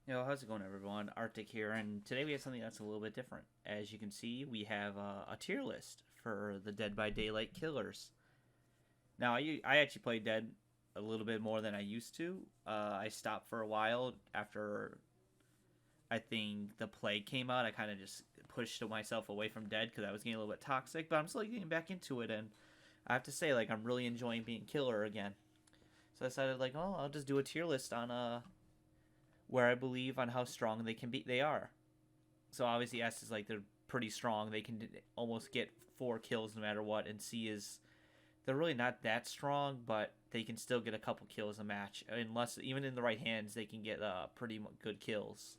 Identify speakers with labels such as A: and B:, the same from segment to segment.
A: Yo, how's it going, everyone? Arctic here, and today we have something that's a little bit different. As you can see, we have a tier list for the Dead by Daylight killers. Now, I actually played Dead a little bit more than I used to. I stopped for a while after I think the Plague came out. I kind of just pushed myself away from Dead because I was getting a little bit toxic, but I'm slowly getting back into it, and I have to say, like, I'm really enjoying being killer again. So I decided, like, oh, I'll just do a tier list on where I believe on how strong they are. So obviously S is like they're pretty strong. They can almost get 4 kills no matter what, and C is they're really not that strong, but they can still get a couple kills a match. Unless even in the right hands, they can get pretty good kills.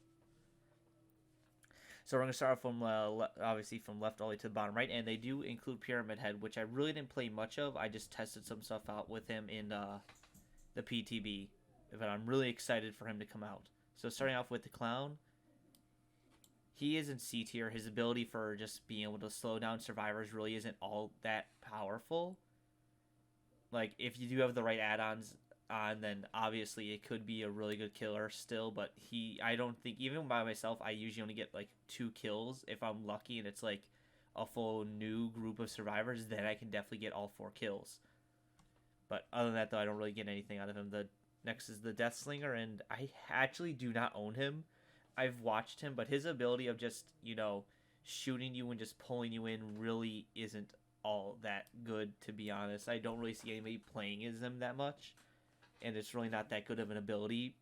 A: So we're gonna start off from obviously from left all the way to the bottom right, and they do include Pyramid Head, which I really didn't play much of. I just tested some stuff out with him in the PTB, but I'm really excited for him to come out. So starting off with the Clown, he is in C tier. His ability for just being able to slow down survivors really isn't all that powerful. Like if you do have the right add-ons on, then obviously it could be a really good killer still. But I don't think even by myself, I usually only get like 2 kills if I'm lucky, and it's like a full new group of survivors. Then I can definitely get all 4 kills. But other than that, though, I don't really get anything out of him. The next is the Death Slinger, and I actually do not own him. I've watched him, but his ability of just shooting you and just pulling you in really isn't all that good, to be honest. I don't really see anybody playing as him that much, and it's really not that good of an ability.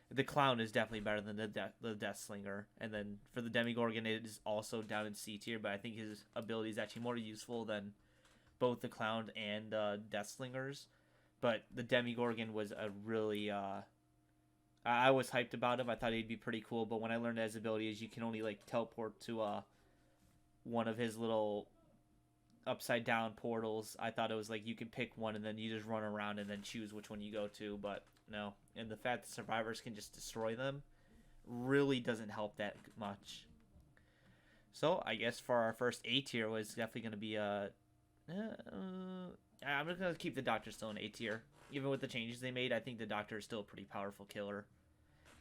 A: The Clown is definitely better than the Death Slinger, and then for the Demigorgon, it is also down in C tier, but I think his ability is actually more useful than both the Clown and Death Slingers. But the Demigorgon was a really I was hyped about him. I thought he'd be pretty cool, but when I learned that his ability is you can only like teleport to one of his little upside down portals, I thought it was like you could pick one and then you just run around and then choose which one you go to. But no, and the fact that survivors can just destroy them really doesn't help that much. So I guess for our first A tier was definitely going to be I'm just gonna keep the Doctor still in A tier. Even with the changes they made, I think the Doctor is still a pretty powerful killer.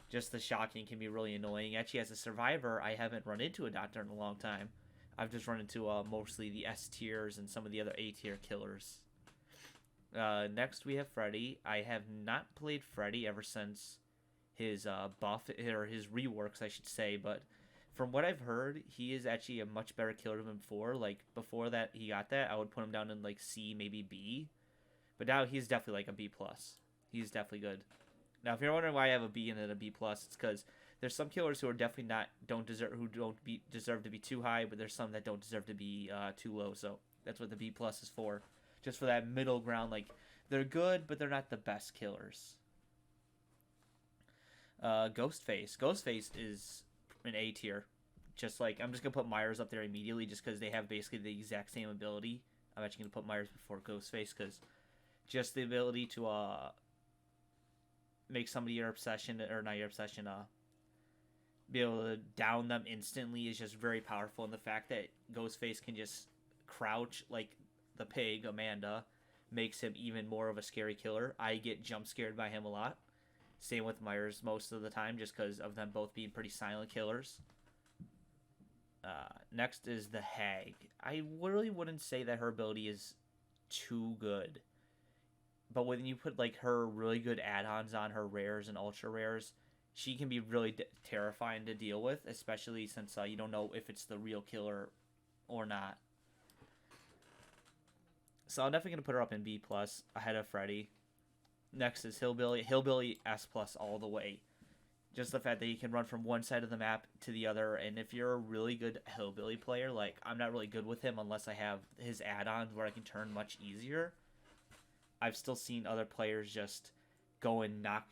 A: Just the shocking can be really annoying. Actually, as a survivor, I haven't run into a Doctor in a long time. I've just run into mostly the S tiers and some of the other A tier killers. Next, we have Freddy. I have not played Freddy ever since his buff, or his reworks, I should say, but from what I've heard, he is actually a much better killer than before. Like before that, he got that, I would put him down in like C, maybe B, but now he's definitely like a B plus. He's definitely good. Now, if you're wondering why I have a B and then a B plus, it's because there's some killers who are definitely not don't deserve who don't be deserve to be too high, but there's some that don't deserve to be too low. So that's what the B plus is for, just for that middle ground. Like they're good, but they're not the best killers. Ghostface. Ghostface is an A tier. Just like I'm just gonna put Myers up there immediately, just because they have basically the exact same ability. I'm actually gonna put Myers before Ghostface because just the ability to make somebody your obsession, or not your obsession, be able to down them instantly is just very powerful. And the fact that Ghostface can just crouch like the pig Amanda makes him even more of a scary killer. I get jump scared by him a lot. Same with Myers most of the time, just because of them both being pretty silent killers. Next is the Hag. I really wouldn't say that her ability is too good, but when you put like her really good add-ons on her rares and ultra rares, she can be really terrifying to deal with, especially since you don't know if it's the real killer or not. So I'm definitely gonna put her up in B plus ahead of Freddy. Next is Hillbilly. Hillbilly S plus all the way. Just the fact that he can run from one side of the map to the other, and if you're a really good Hillbilly player, like I'm not really good with him unless I have his add-ons where I can turn much easier. I've still seen other players just go and knock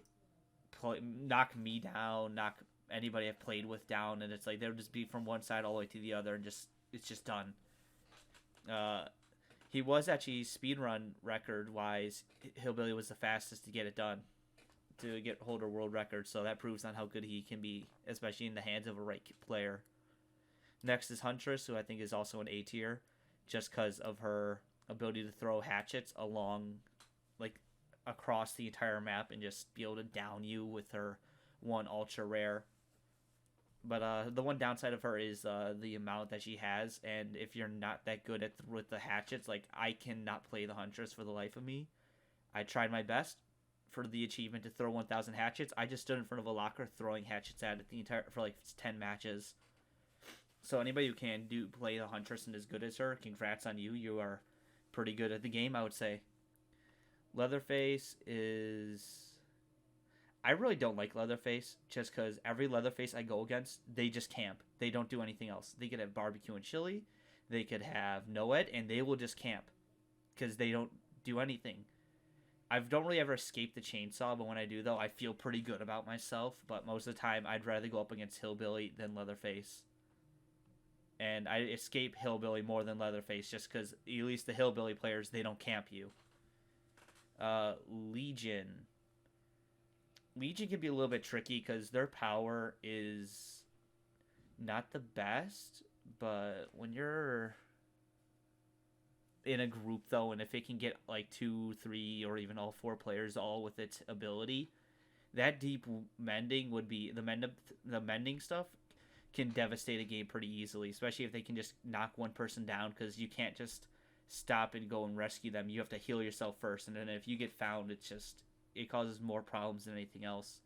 A: me down, knock anybody I've played with down, and it's like they'll just be from one side all the way to the other, and just it's just done. Uh, he was actually speedrun record wise. Hillbilly was the fastest to get it done, to get hold a world record. So that proves on how good he can be, especially in the hands of a right player. Next is Huntress, who I think is also an A tier, just because of her ability to throw hatchets along, like across the entire map, and just be able to down you with her one ultra rare. But the one downside of her is the amount that she has, and if you're not that good at with the hatchets, like I cannot play the Huntress for the life of me. I tried my best for the achievement to throw 1,000 hatchets. I just stood in front of a locker throwing hatchets at it the entire for like 10 matches. So anybody who can do play the Huntress and is good as her, congrats on you. You are pretty good at the game, I would say. Leatherface is. I really don't like Leatherface just because every Leatherface I go against, they just camp. They don't do anything else. They could have barbecue and chili, they could have Noed, and they will just camp because they don't do anything. I don't really ever escape the chainsaw, but when I do, though, I feel pretty good about myself. But most of the time, I'd rather go up against Hillbilly than Leatherface. And I escape Hillbilly more than Leatherface just because at least the Hillbilly players, they don't camp you. Legion. Legion can be a little bit tricky because their power is not the best, but when you're in a group though, and if it can get like 2, 3, or even all 4 players all with its ability, that deep mending would be the mending stuff can devastate a game pretty easily, especially if they can just knock one person down because you can't just stop and go and rescue them. You have to heal yourself first, and then if you get found, it causes more problems than anything else.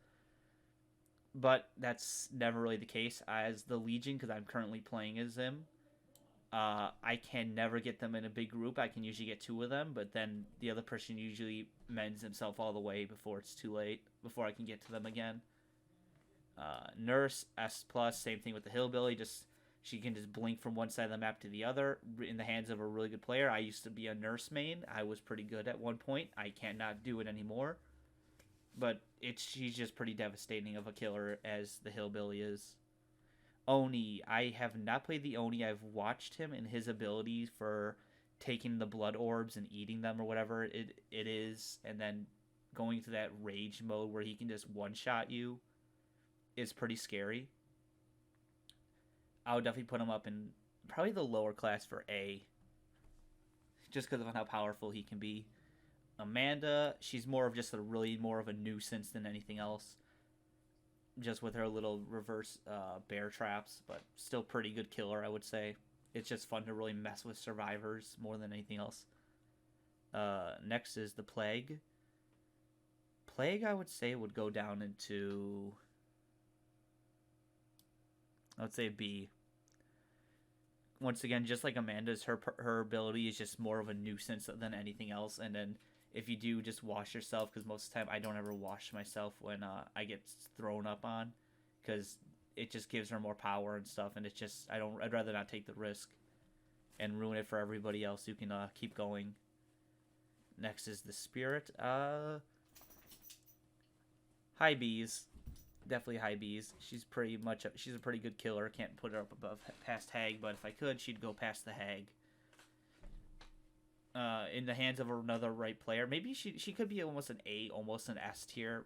A: But that's never really the case as the Legion because I'm currently playing as him. I can never get them in a big group. I can usually get 2 of them, but then the other person usually mends himself all the way before it's too late, before I can get to them again. Nurse S plus, same thing with the Hillbilly. She can just blink from one side of the map to the other in the hands of a really good player. I used to be a Nurse main. I was pretty good at one point. I cannot do it anymore. But she's just pretty devastating of a killer as the Hillbilly is. Oni. I have not played the Oni. I've watched him and his abilities for taking the blood orbs and eating them or whatever it is, and then going to that rage mode where he can just one-shot you is pretty scary. I would definitely put him up in probably the lower class for A, just because of how powerful he can be. Amanda, she's more of a nuisance than anything else. Just with her little reverse bear traps, but still pretty good killer, I would say. It's just fun to really mess with survivors more than anything else. Next is the Plague. Plague, I would say, would go down into... I would say B. Once again, just like Amanda's, her ability is just more of a nuisance than anything else. And then if you do, just wash yourself, because most of the time I don't ever wash myself when I get thrown up on, because it just gives her more power and stuff, and it's just I'd rather not take the risk and ruin it for everybody else who can keep going. Next is the Spirit. High B's. Definitely high B's. She's a pretty good killer. Can't put her up above past Hag, but if I could, she'd go past the Hag. In the hands of another right player, maybe she could be almost an A, almost an S tier.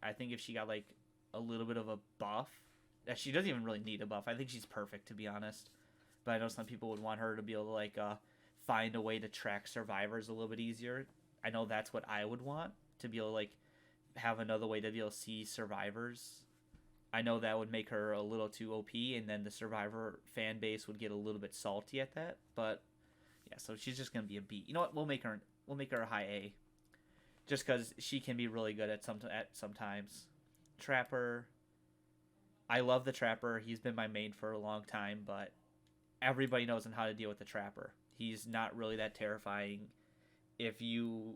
A: I think if she got like a little bit of a buff, that she doesn't even really need a buff. I think she's perfect, to be honest. But I know some people would want her to be able to like find a way to track survivors a little bit easier. I know that's what I would want, to be able to like have another way to be able to see survivors. I know that would make her a little too OP, and then the survivor fan base would get a little bit salty at that. But yeah, so she's just gonna be a B. You know what? We'll make her a high A, just because she can be really good at sometimes. Trapper. I love the Trapper. He's been my main for a long time, but everybody knows how to deal with the Trapper. He's not really that terrifying. If you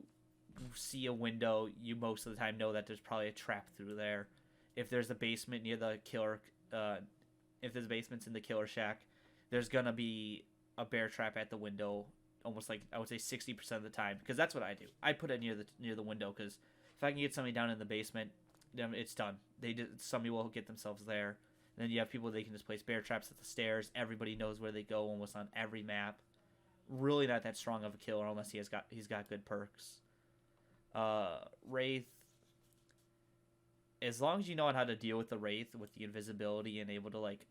A: see a window, you most of the time know that there's probably a trap through there. If there's a basement near the killer, if there's basements in the killer shack, there's gonna be a bear trap at the window, almost like I would say 60% of the time, because that's what I do. I put it near the window, because if I can get somebody down in the basement, then it's done. Somebody will get themselves there. And then you have people, they can just place bear traps at the stairs. Everybody knows where they go almost on every map. Really not that strong of a killer unless he's got good perks. Wraith. As long as you know how to deal with the Wraith with the invisibility and able to like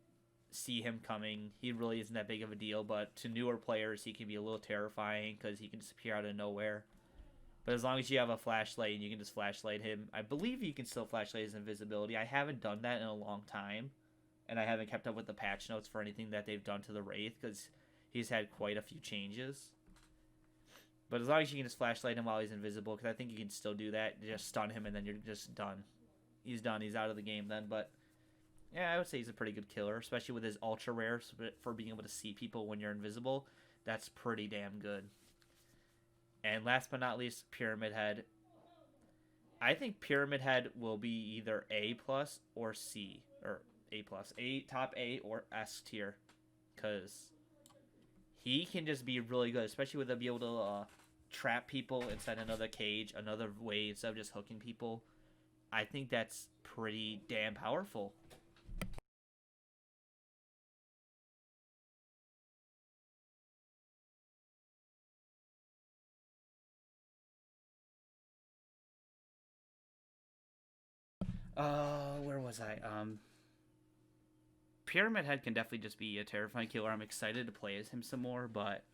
A: see him coming, he really isn't that big of a deal. But to newer players, he can be a little terrifying because he can disappear out of nowhere. But as long as you have a flashlight and you can just flashlight him, I believe you can still flashlight his invisibility. I haven't done that in a long time, and I haven't kept up with the patch notes for anything that they've done to the Wraith because he's had quite a few changes. But as long as you can just flashlight him while he's invisible, because I think you can still do that, you just stun him and then you're just done. He's done. He's out of the game then. But yeah, I would say he's a pretty good killer, especially with his ultra rare for being able to see people when you're invisible. That's pretty damn good. And last but not least, Pyramid Head. I think Pyramid Head will be either A plus or C, or A plus, top A or S tier, because he can just be really good, especially with him being able to trap people inside another cage, another way instead of just hooking people. I think that's pretty damn powerful. Where was I? Pyramid Head can definitely just be a terrifying killer. I'm excited to play as him some more, but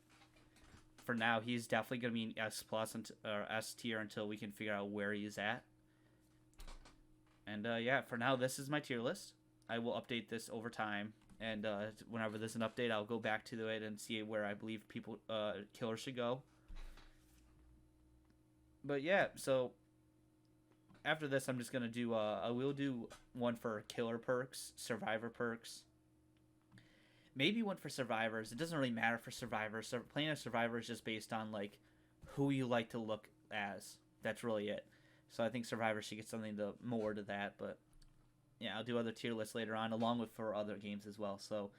A: for now, he's definitely going to be an S plus or S tier until we can figure out where he's at. And yeah, for now, this is my tier list. I will update this over time, and whenever there's an update, I'll go back to it and see where I believe killers should go. But yeah, so after this, I'm just gonna do. I will do one for killer perks, survivor perks. Maybe one for survivors. It doesn't really matter for survivors. So playing a survivor is just based on like who you like to look as. That's really it. So I think survivors should get something more to that. But yeah, I'll do other tier lists later on, along with for other games as well. So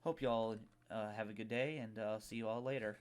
A: hope you all have a good day, and I'll see you all later.